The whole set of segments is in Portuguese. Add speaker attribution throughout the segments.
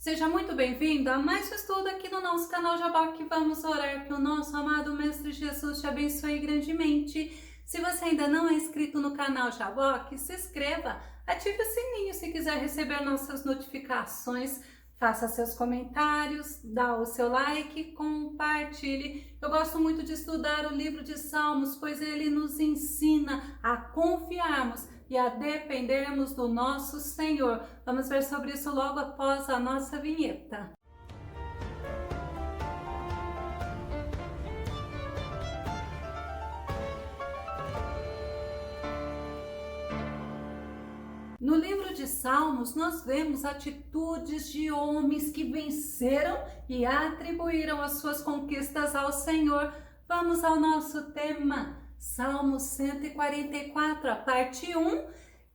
Speaker 1: Seja muito bem-vindo a mais um estudo aqui no nosso canal Jaboque. Vamos orar que o nosso amado Mestre Jesus te abençoe grandemente. Se você ainda não é inscrito no canal Jaboque, se inscreva, ative o sininho se quiser receber nossas notificações, faça seus comentários, dá o seu like, compartilhe. Eu gosto muito de estudar o livro de Salmos, pois ele nos ensina a confiarmos e a dependermos do nosso Senhor. Vamos ver sobre isso logo após a nossa vinheta. No livro de Salmos, nós vemos atitudes de homens que venceram e atribuíram as suas conquistas ao Senhor. Vamos ao nosso tema, Salmo 144, a parte 1.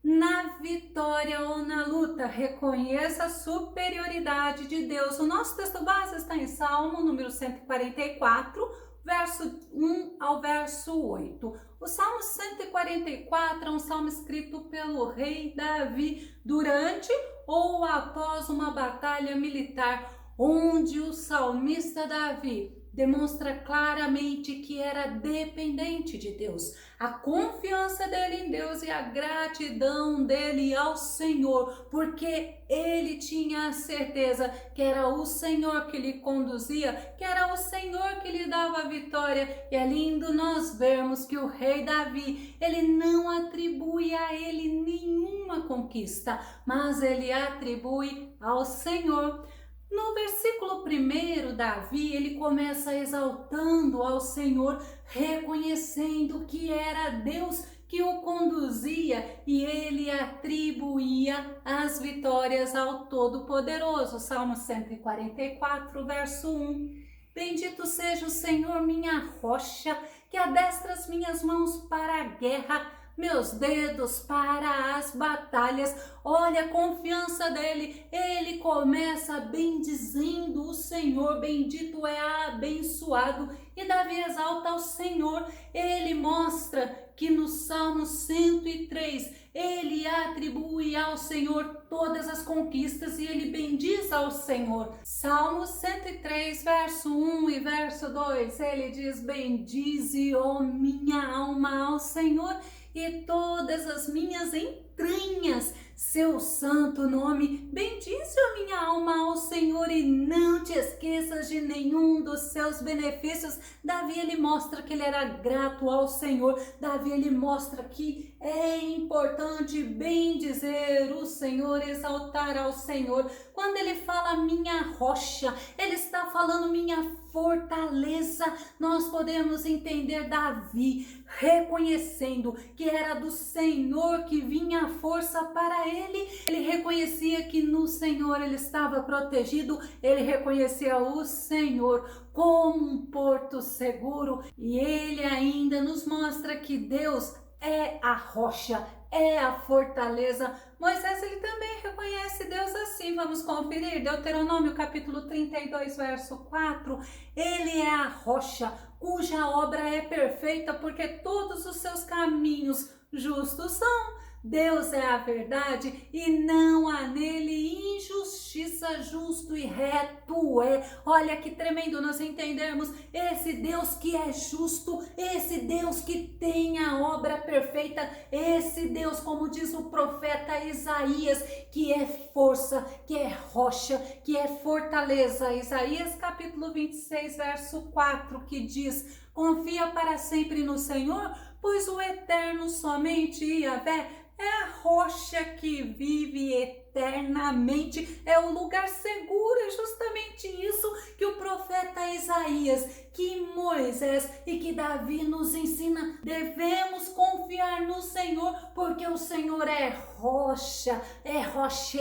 Speaker 1: Na vitória ou na luta, reconheça a superioridade de Deus. O nosso texto base está em Salmo número 144, verso 1 ao verso 8. O Salmo 144 é um salmo escrito pelo rei Davi durante ou após uma batalha militar, onde o salmista Davi demonstra claramente que era dependente de Deus, a confiança dele em Deus e a gratidão dele ao Senhor, porque ele tinha a certeza que era o Senhor que lhe conduzia, que era o Senhor que lhe dava a vitória. E é lindo nós vermos que o rei Davi, ele não atribui a ele nenhuma conquista, mas ele atribui ao Senhor. No versículo 1, Davi, ele começa exaltando ao Senhor, reconhecendo que era Deus que o conduzia e ele atribuía as vitórias ao Todo-Poderoso. Salmo 144, verso 1. Bendito seja o Senhor, minha rocha, que adestra as minhas mãos para a guerra, meus dedos para as batalhas. Olha a confiança dele, ele começa bendizendo o Senhor, bendito é abençoado, e Davi exalta ao Senhor. Ele mostra que no Salmo 103, ele atribui ao Senhor todas as conquistas e ele bendiz ao Senhor. Salmo 103, verso 1 e verso 2, ele diz: bendize, ó minha alma, ao Senhor, e todas as minhas entranhas seu santo nome. Bendize a minha alma ao Senhor e não te esqueças de nenhum dos seus benefícios. Davi, ele mostra que ele era grato ao Senhor. Davi, ele mostra que é importante bendizer o Senhor, exaltar ao Senhor. Quando ele fala minha rocha, ele está falando minha fortaleza. Nós podemos entender Davi reconhecendo que era do Senhor que vinha a força para ele. Ele reconhecia que no Senhor ele estava protegido, ele reconhecia o Senhor como um porto seguro, e ele ainda nos mostra que Deus é a rocha, é a fortaleza. Moisés, ele também reconhece Deus assim. Vamos conferir Deuteronômio capítulo 32, verso 4. Ele é a rocha cuja obra é perfeita, porque todos os seus caminhos justos são. Deus é a verdade e não há nele injustiça, justo e reto é. Olha que tremendo nós entendermos esse Deus que é justo, esse Deus que tem a obra perfeita, esse Deus, como diz o profeta Isaías, que é força, que é rocha, que é fortaleza. Isaías capítulo 26, verso 4, que diz: confia para sempre no Senhor, pois o eterno somente Yahvé é a rocha que vive eternamente, é o lugar seguro. É justamente isso que o profeta Isaías, que Moisés e que Davi nos ensina. Devemos confiar no Senhor, porque o Senhor é rocha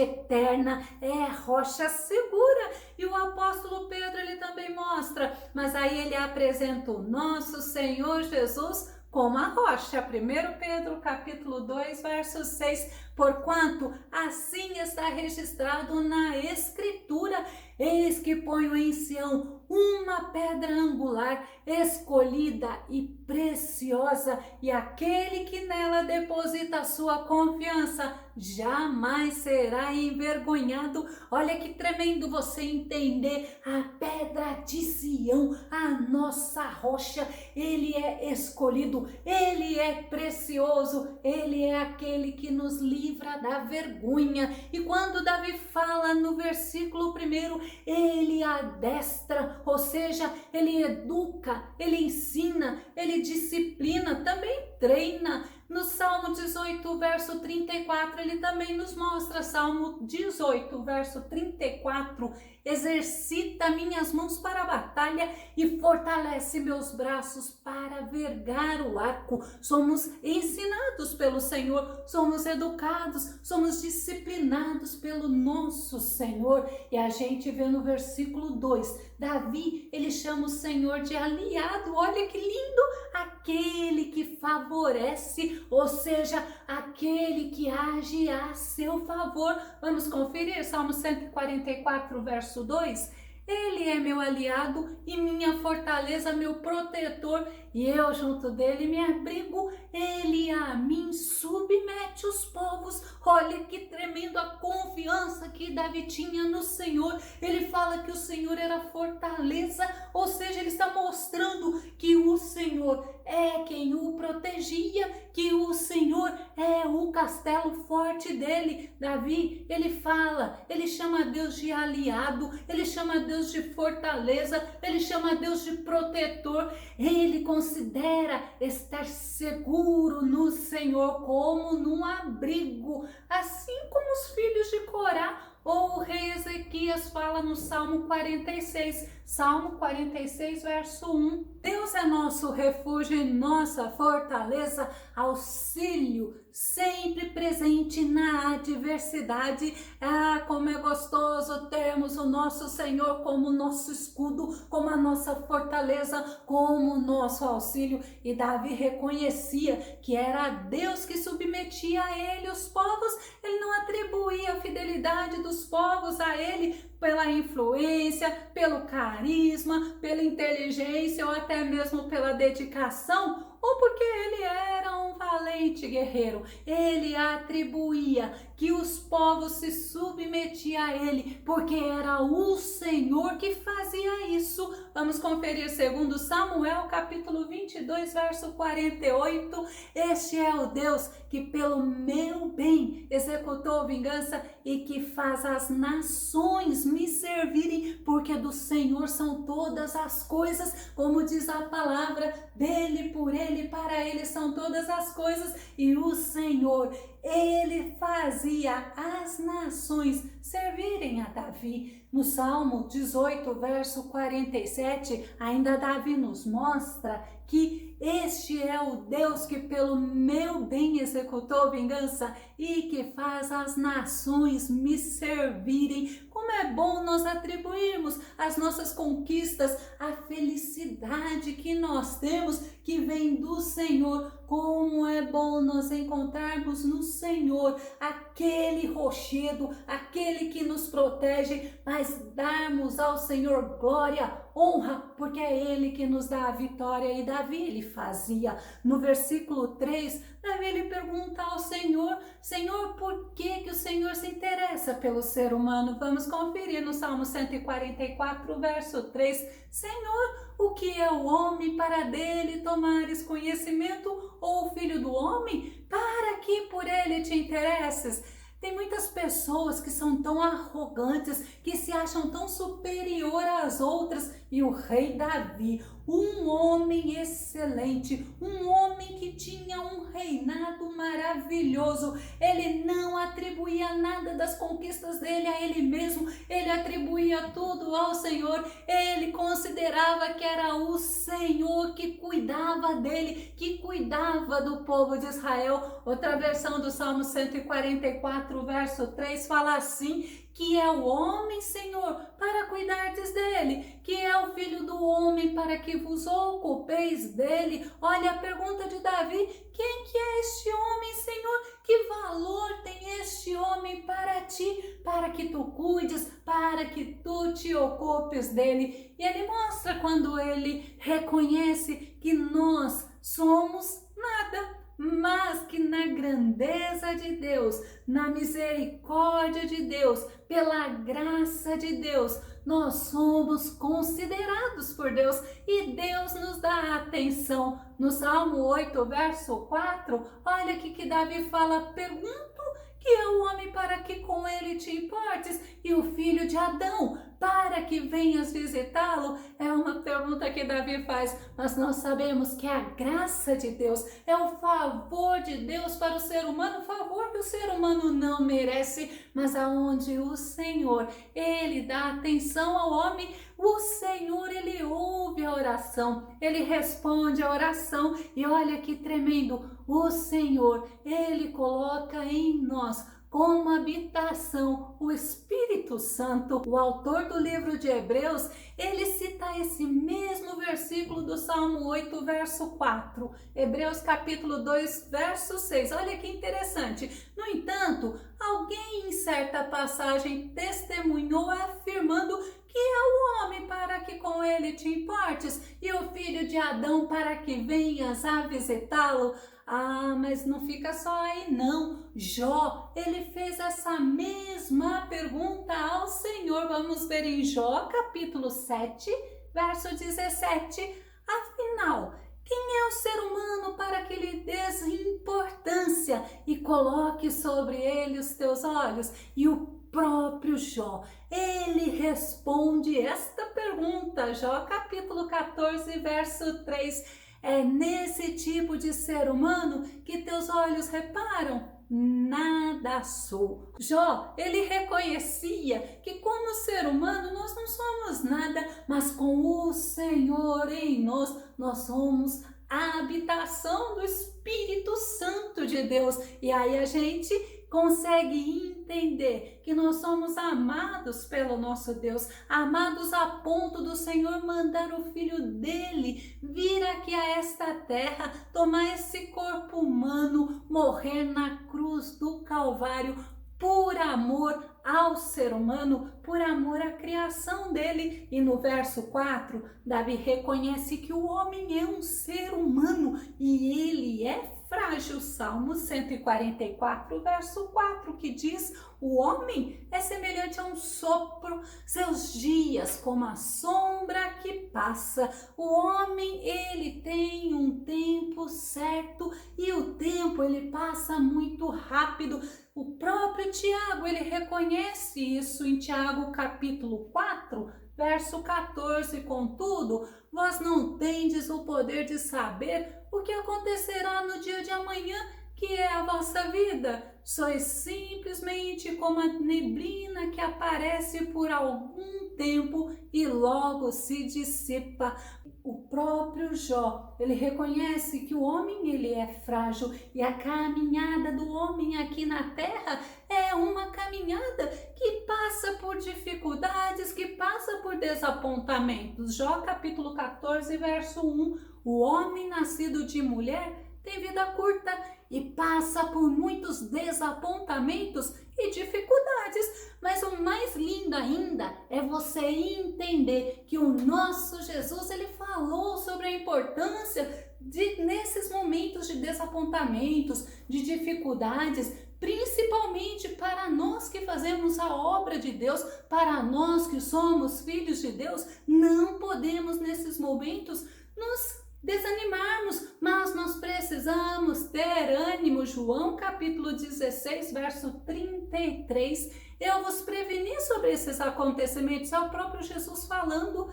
Speaker 1: eterna, é rocha segura. E o apóstolo Pedro, ele também mostra, mas aí ele apresenta o nosso Senhor Jesus como a rocha. 1 Pedro capítulo 2, verso 6, porquanto assim está registrado na Escritura: eis que ponho em Sião uma pedra angular, escolhida e preciosa, e aquele que nela deposita a sua confiança jamais será envergonhado. Olha que tremendo você entender a pedra de Sião, a nossa rocha. Ele é escolhido, ele é precioso, ele é aquele que nos livra da vergonha. E quando Davi fala no versículo 1, ele adestra, ou seja, ele educa, ele ensina, ele disciplina, também treina. No Salmo 18, verso 34, ele também nos mostra, Salmo 18, verso 34, exercita minhas mãos para a batalha e fortalece meus braços para vergar o arco. Somos ensinados pelo Senhor, somos educados, somos disciplinados pelo nosso Senhor. E a gente vê no versículo 2, Davi, ele chama o Senhor de aliado. Olha que lindo! Aquele que favorece, ou seja, aquele que age a seu favor. Vamos conferir Salmo 144, verso 2. Ele é meu aliado e minha fortaleza, meu protetor, e eu junto dele me abrigo. Ele a mim submete os povos. Olha que tremendo a confiança que Davi tinha no Senhor. Ele fala que o Senhor era fortaleza, ou seja, ele está mostrando que o Senhor é quem o protegia, que o Senhor é o castelo forte dele. Davi, ele fala, ele chama Deus de aliado, ele chama Deus de fortaleza, ele chama Deus de protetor. Ele considera estar seguro no Senhor como num abrigo, assim como os filhos de Corá. Ou o rei Ezequias fala no Salmo 46, Salmo 46, verso 1. Deus é nosso refúgio e nossa fortaleza, auxílio sempre presente na adversidade. Ah, como é gostoso termos o nosso Senhor como nosso escudo, como a nossa fortaleza, como nosso auxílio. E Davi reconhecia que era Deus que submetia a ele os povos. Ele não atribuía a fidelidade dos povos a ele pela influência, pelo carisma, pela inteligência ou até mesmo pela dedicação, ou porque ele era um valente guerreiro. Ele atribuía que os povos se submetiam a ele, porque era o Senhor que fazia isso. Vamos conferir segundo Samuel, capítulo 22, verso 48. Este é o Deus que pelo meu bem executou vingança e que faz as nações me servirem, porque do Senhor são todas as coisas, como diz a palavra dele, por ele, para ele são todas as coisas. E o Senhor, ele fazia as nações servirem a Davi. No Salmo 18, verso 47, ainda Davi nos mostra que este é o Deus que pelo meu bem executou vingança e que faz as nações me servirem. Como é bom nós atribuirmos as nossas conquistas, a felicidade que nós temos, que vem do Senhor. Como é bom nós encontrarmos no Senhor aquele rochedo, aquele que nos protege, mas darmos ao Senhor glória, honra, porque é Ele que nos dá a vitória. E Davi, ele fazia. No versículo 3, Davi, ele pergunta ao Senhor, Senhor, por que o Senhor se interessa pelo ser humano? Vamos conferir no Salmo 144, verso 3. Senhor, o que é o homem para dele tomares conhecimento, ou o filho do homem para que por ele te interesses? Tem muitas pessoas que são tão arrogantes, que se acham tão superior às outras, e o rei Davi, um homem excelente, um homem que tinha um reinado maravilhoso, ele não atribuía nada das conquistas dele a ele mesmo, ele atribuía tudo ao Senhor. Ele considerava que era o Senhor que cuidava dele, que cuidava do povo de Israel. Outra versão do Salmo 144, verso 3 fala assim: que é o homem, Senhor, para cuidardes dele, que é o filho do homem para que vos ocupeis dele. Olha a pergunta de Davi: quem que é este homem, Senhor? Que valor tem este homem para ti, para que tu cuides, para que tu te ocupes dele? E ele mostra quando ele reconhece que nós somos nada. mas que na grandeza de Deus, na misericórdia de Deus, pela graça de Deus, nós somos considerados por Deus e Deus nos dá atenção. No Salmo 8, verso 4, olha aqui que Davi fala: pergunto que é o homem para que com ele te importes, e o filho de Adão para que venhas visitá-lo? É uma pergunta que Davi faz, mas nós sabemos que a graça de Deus é o favor de Deus para o ser humano, favor que o ser humano não merece, mas aonde o Senhor, ele dá atenção ao homem, o Senhor, ele ouve a oração, ele responde a oração, e olha que tremendo, o Senhor, ele coloca em nós como habitação o Espírito Santo. O autor do livro de Hebreus, ele cita esse mesmo versículo do Salmo 8, verso 4. Hebreus capítulo 2, verso 6. Olha que interessante. No entanto, alguém em certa passagem testemunhou afirmando que é o homem para que com ele te importes e o filho de Adão para que venhas a visitá-lo. Ah, mas não fica só aí não. Jó, ele fez essa mesma pergunta ao Senhor. Vamos ver em Jó, capítulo 7, verso 17. Afinal, quem é o ser humano para que lhe des importância e coloque sobre ele os teus olhos? E o próprio Jó, ele responde esta pergunta. Jó, capítulo 14, verso 3. É nesse tipo de ser humano que teus olhos reparam? Nada sou. Jó, ele reconhecia que como ser humano nós não somos nada, mas com o Senhor em nós somos a habitação do Espírito Santo de Deus. E aí a gente consegue entender que nós somos amados pelo nosso Deus, amados a ponto do Senhor mandar o Filho dele vir aqui a esta terra, tomar esse corpo humano, morrer na cruz do Calvário, por amor ao ser humano, por amor à criação dele. E no verso 4, Davi reconhece que o homem é um ser humano e ele é frágil. Salmo 144, verso 4, que diz: o homem é semelhante a um sopro, seus dias como a sombra que passa. O homem, ele tem um tempo certo e o tempo ele passa muito rápido. O próprio Tiago, ele reconhece isso em Tiago capítulo 4, verso 14. Contudo, vós não tendes o poder de saber o que acontecerá no dia de amanhã, que é a vossa vida. Sois simplesmente como a neblina que aparece por algum tempo e logo se dissipa. O próprio Jó, ele reconhece que o homem ele é frágil e a caminhada do homem aqui na terra é uma caminhada que passa por dificuldades, que passa por desapontamentos. Jó capítulo 14, verso 1. O homem nascido de mulher tem vida curta e passa por muitos desapontamentos e dificuldades, mas o mais lindo ainda é você entender que o nosso Jesus, ele falou sobre a importância de, nesses momentos de desapontamentos, de dificuldades, principalmente para nós que fazemos a obra de Deus, para nós que somos filhos de Deus, não podemos nesses momentos nos desanimarmos, mas nós precisamos ter ânimo. João capítulo 16, verso 33, eu vos preveni sobre esses acontecimentos, é o próprio Jesus falando,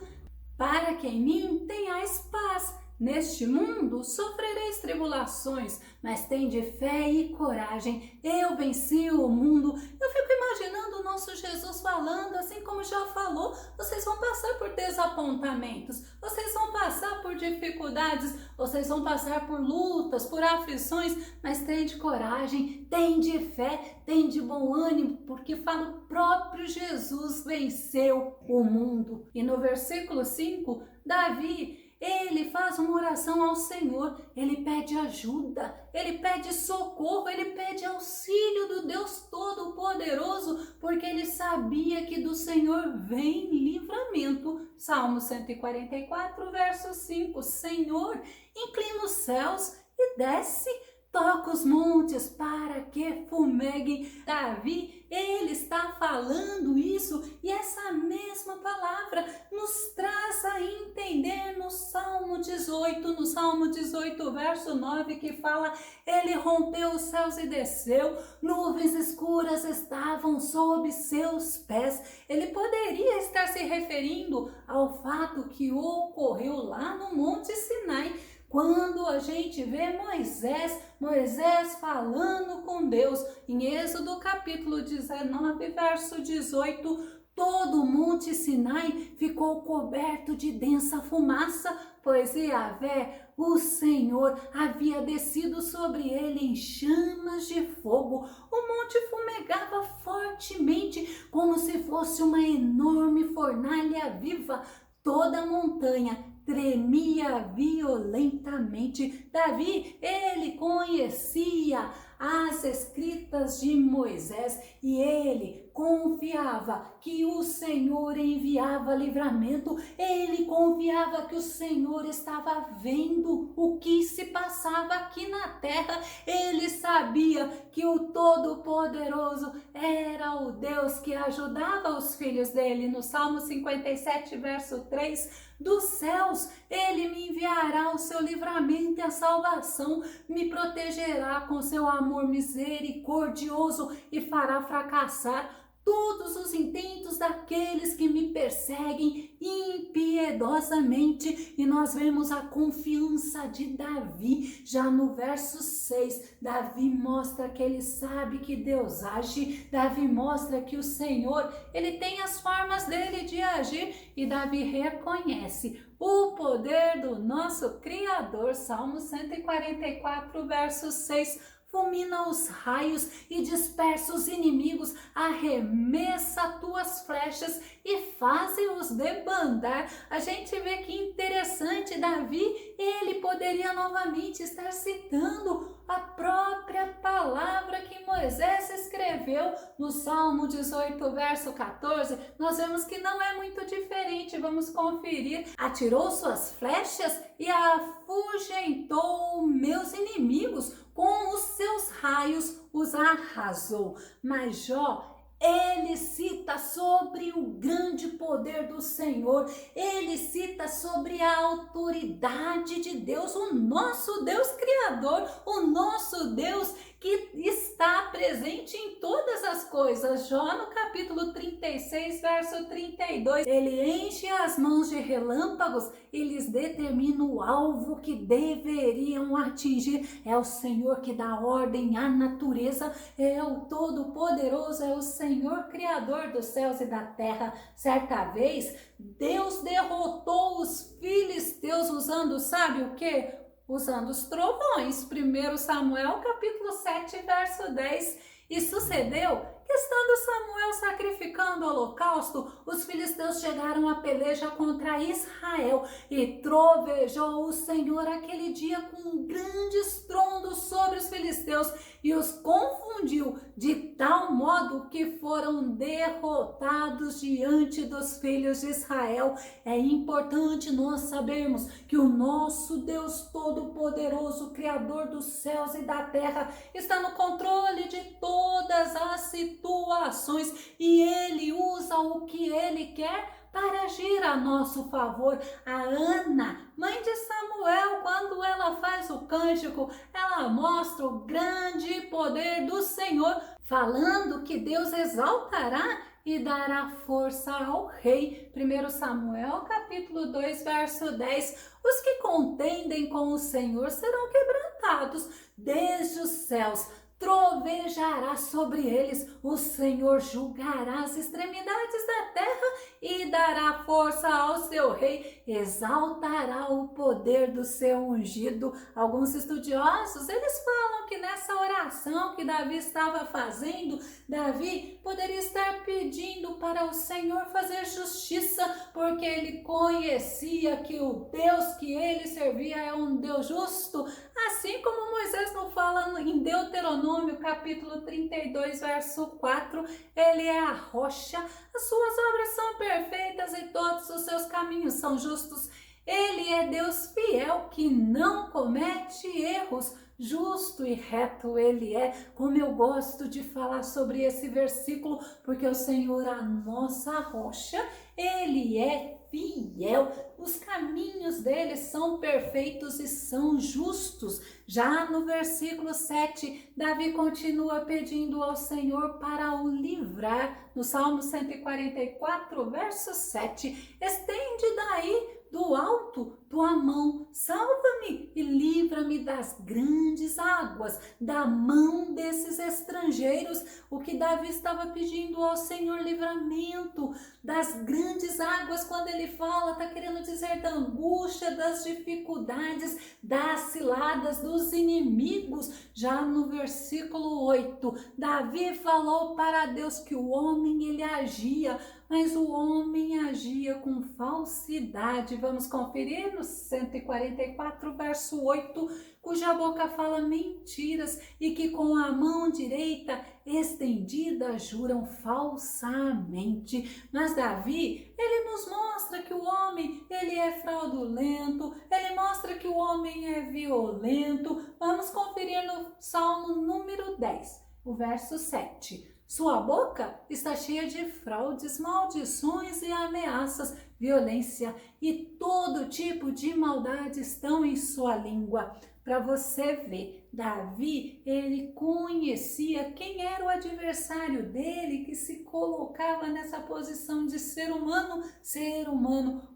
Speaker 1: para que em mim tenhais paz. Neste mundo sofrereis tribulações, mas tende fé e coragem, eu venci o mundo. Eu fico imaginando o nosso Jesus falando, assim como já falou, vocês vão passar por desapontamentos, vocês vão passar por dificuldades, vocês vão passar por lutas, por aflições, mas tende coragem, tende fé, tende bom ânimo, porque fala o próprio Jesus venceu o mundo. E no versículo 5, Davi, ele faz uma oração ao Senhor, ele pede ajuda, ele pede socorro, ele pede auxílio do Deus Todo-Poderoso, porque ele sabia que do Senhor vem livramento. Salmo 144, verso 5, Senhor, inclina os céus e desce, toca os montes para que fumeguem. Davi, ele está falando isso e essa mesma palavra nos traz a entender no Salmo 18, verso 9, que fala: ele rompeu os céus e desceu, nuvens escuras estavam sob seus pés. Ele poderia estar se referindo ao fato que ocorreu lá no Monte Sinai, quando a gente vê Moisés falando com Deus. Em Êxodo capítulo 19, verso 18, todo o Monte Sinai ficou coberto de densa fumaça, pois Yahvé, o Senhor, havia descido sobre ele em chamas de fogo. O monte fumegava fortemente, como se fosse uma enorme fornalha viva. Toda a montanha tremia violentamente. Davi, ele conhecia as escritas de Moisés e ele confiava que o Senhor enviava livramento. Ele confiava que o Senhor estava vendo o que se passava aqui na terra. Ele sabia que o Todo-Poderoso era o Deus que ajudava os filhos dele. No Salmo 57, verso 3, dos céus ele me enviará o seu livramento e a salvação, me protegerá com seu amor misericordioso e fará fracassar todos os intentos daqueles que me perseguem impiedosamente. E nós vemos a confiança de Davi. Já no verso 6, Davi mostra que ele sabe que Deus age. Davi mostra que o Senhor, ele tem as formas dele de agir. E Davi reconhece o poder do nosso Criador. Salmo 144, verso 6. Fulmina os raios e dispersa os inimigos, arremessa tuas flechas e faze-os debandar. A gente vê que interessante, Davi, ele poderia novamente estar citando a própria palavra que Moisés escreveu no Salmo 18, verso 14. Nós vemos que não é muito diferente, vamos conferir. Atirou suas flechas e afugentou meus inimigos, com os seus raios os arrasou. Mas Jó, ele cita sobre o grande poder do Senhor, ele cita sobre a autoridade de Deus, o nosso Deus Criador, o nosso Deus que está presente em todas as coisas. Jó no capítulo 36, verso 32, ele enche as mãos de relâmpagos e lhes determina o alvo que deveriam atingir. É o Senhor que dá ordem à natureza, é o Todo-Poderoso, é o Senhor Criador dos céus e da terra. Certa vez, Deus derrotou os filisteus usando, sabe o quê? Usando os trovões. 1 Samuel capítulo 7, verso 10. E sucedeu que, estando Samuel sacrificando o holocausto, os filisteus chegaram à peleja contra Israel, e trovejou o Senhor aquele dia com um grande estrondo sobre os filisteus e os confundiu de tal modo que foram derrotados diante dos filhos de Israel. É importante nós sabermos que o nosso Deus Todo-Poderoso, Criador dos céus e da terra, está no controle de todas as situações e ele usa o que ele quer para agir a nosso favor. A Ana, mãe de Samuel, quando ela faz o cântico, ela mostra o grande poder do Senhor, falando que Deus exaltará e dará força ao rei. 1 Samuel capítulo 2, verso 10. Os que contendem com o Senhor serão quebrantados desde os céus. Trovejará sobre eles, o Senhor julgará as extremidades da terra e dará força ao seu rei, exaltará o poder do seu ungido. Alguns estudiosos, eles falam que nessa oração que Davi estava fazendo, Davi poderia estar pedindo para o Senhor fazer justiça, porque ele conhecia que o Deus que ele servia é um Deus justo, assim como Moisés não fala em Deuteronômio capítulo 32, verso 4, ele é a rocha, as suas obras são perfeitas e todos os seus caminhos são justos. Ele é Deus fiel que não comete erros. justo e reto Ele é. Como eu gosto de falar sobre esse versículo, porque o Senhor, a nossa rocha, Ele é fiel. Os caminhos dele são perfeitos e são justos. Já no versículo 7, Davi continua pedindo ao Senhor para o livrar. No Salmo 144, verso 7, estende daí do alto tua mão, salva-me e livra-me das grandes águas, da mão desses estrangeiros. O que Davi estava pedindo ao Senhor, livramento das grandes águas. Quando ele fala, está querendo dizer da angústia, das dificuldades, das ciladas, dos inimigos. Já no versículo 8, Davi falou para Deus que o homem ele agia, mas o homem agia com falsidade. Vamos conferir no 144, verso 8, cuja boca fala mentiras e que com a mão direita estendida juram falsamente. Mas Davi, ele nos mostra que o homem, ele é fraudulento, ele mostra que o homem é violento. Vamos conferir no Salmo número 10, o verso 7. Sua boca está cheia de fraudes, maldições e ameaças, violência e todo tipo de maldade estão em sua língua. Para você ver, Davi, ele conhecia quem era o adversário dele, que se colocava nessa posição de ser humano,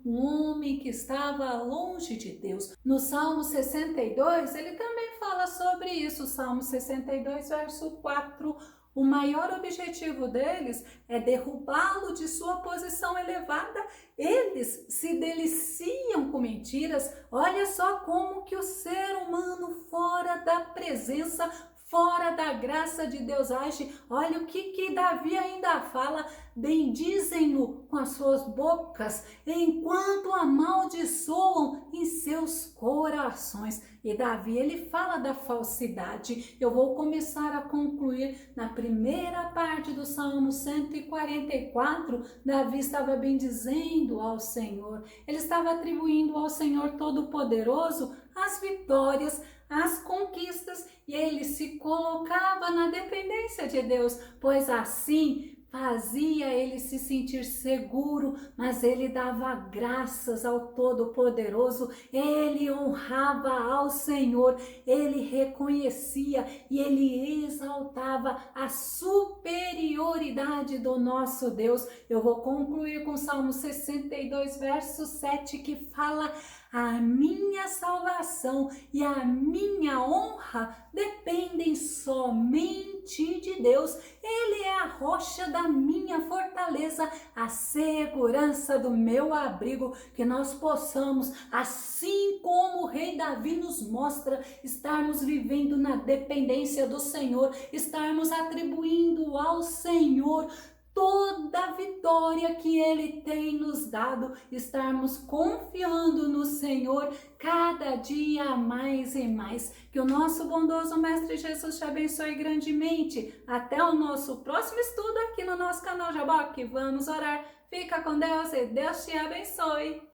Speaker 1: um homem que estava longe de Deus. No Salmo 62, ele também fala sobre isso, Salmo 62, verso 4, o maior objetivo deles é derrubá-lo de sua posição elevada. Eles se deliciam com mentiras. Olha só como que o ser humano fora da presença, fora da graça de Deus age. Olha o que Davi ainda fala: bendizem-no com as suas bocas, enquanto amaldiçoam em seus corações. E Davi, ele fala da falsidade. Eu vou começar a concluir na primeira parte do Salmo 144. Davi estava bendizendo ao Senhor. Ele estava atribuindo ao Senhor Todo-Poderoso as vitórias, as conquistas, e ele se colocava na dependência de Deus, pois assim fazia ele se sentir seguro, mas ele dava graças ao Todo-Poderoso, ele honrava ao Senhor, ele reconhecia e ele exaltava a superioridade do nosso Deus. Eu vou concluir com o Salmo 62, verso 7, que fala: a minha salvação e a minha honra dependem somente de Deus. Ele é a rocha da minha fortaleza, a segurança do meu abrigo. Que nós possamos, assim como o rei Davi nos mostra, estarmos vivendo na dependência do Senhor, estarmos atribuindo ao Senhor toda a vitória que Ele tem nos dado, estarmos confiando no Senhor cada dia mais e mais. Que o nosso bondoso Mestre Jesus te abençoe grandemente. Até o nosso próximo estudo aqui no nosso canal Jaboque. Vamos orar. Fica com Deus e Deus te abençoe.